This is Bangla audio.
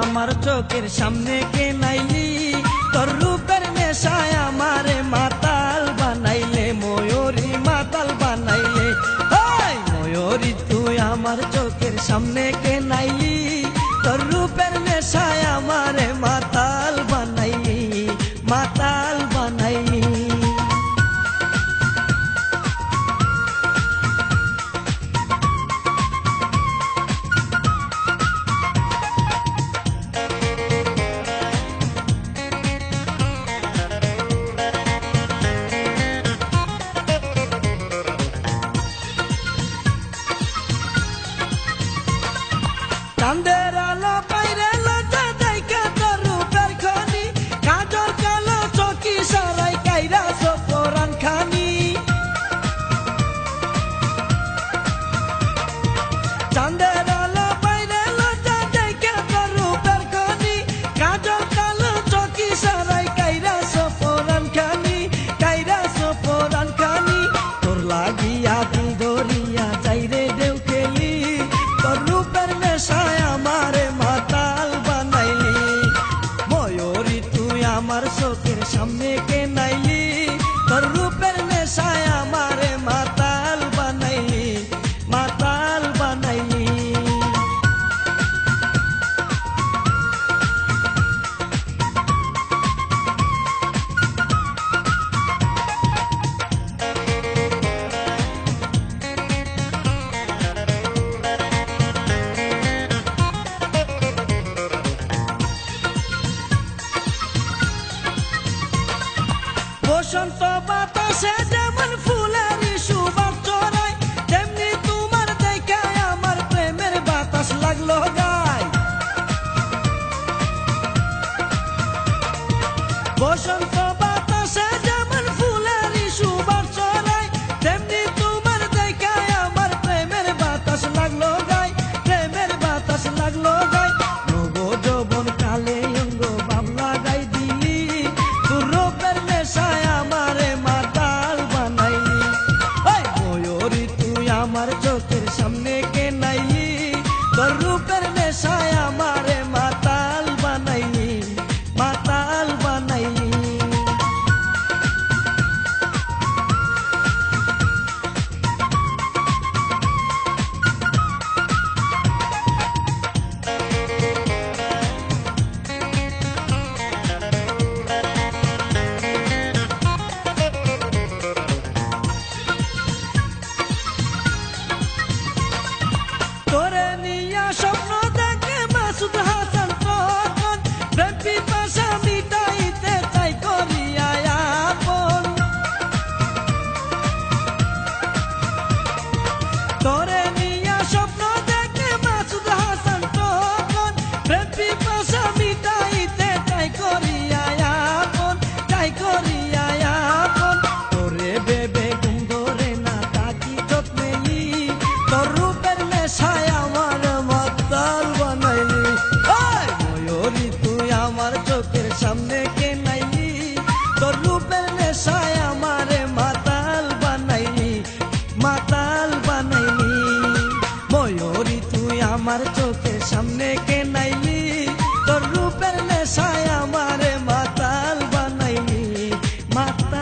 আমার চোখের সামনে কে নাইলি, তোর রূপের নেশায় আমারে মাতাল বানাইলে, ময়ূরী মাতাল বানাইলে। ময়ূরী তুই আমার চোখের সামনে কে নাইলি, তোর রূপের নেশায় আমারে মাতাল বানাইলি, মাতাল বানাইলি। চাঁদের আলো বাইরে লজ্জা দেখে তোর রূপের খনি, কাজল কালো চকি সারাই কাইরা সফরান খানি। চাঁদের আলো বাইরে লজ্জা দেখে তোর রূপের খনি, কাজল কালো চকি সারাই কাইরা সফরান খানি, কাইরা সফরান খানি। তোর লাগিয়া দিল দরিয়া যাইরে ঢেউ খেলি, তোর রূপের নেশায় আমারে মাতাল বানাইলি। ময়ূরী তুই আমার চোখের সামনে কে নাইলি, তোর রূপের নেশায় আমারে মাতাল বানাইলি, মাতাল বানাইলি। বসন্ত বাতাসে যেমন ফুলের সুবাস ছড়ায়, তেমনি তোমার দেখে আমার প্রেমের বাতাস লাগলো গায়। বসন্ত বাতাসে যেমন ফুলের সুবাস ছড়ায়, তেমনি তোমার দেখে আমার প্রেমের বাতাস লাগলো গায়, প্রেমের বাতাস লাগলো গায়। নব যৌবন কালে অঙ্গ বাবলা গাই দিলি, তোর রূপের নেশায় আমারে মাতাল বানাইলি। ময়ূরী তুই আমার চোখের সামনে কে নাইলি, তোর রূপের নেশায় আমারে মাতাল বানাইলি, মাতাল বানাইলি। তোরে নিয়া স্বপ্ন দেখে মাসুদ হাসান তখন, প্রেম পিপাসা মিটাইতে চাই করিয়া আপন। তোরে নিয়া স্বপ্ন দেখে মাসুদ হাসান তখন, প্রেম পিপাসা মিটাইতে চাই করিয়া আপন, চাই করিয়া আপন। তোরে বেবে ঘুম ধরে না তাকি যত্নেলি, তোর রূপের নেশায় আমার মাতাল বানাইলি। ময়ূরী তুই আমার চোখের সামনে কে নাইলি, তোর রূপের নেশায় আমারে মাতাল বানাইলি, মাতাল বানাইলি। ময়ূরী তুই আমার চোখের সামনে কে নাইলি, তোর রূপের নেশায় আমারে মাতাল বানাইলি, মাতাল।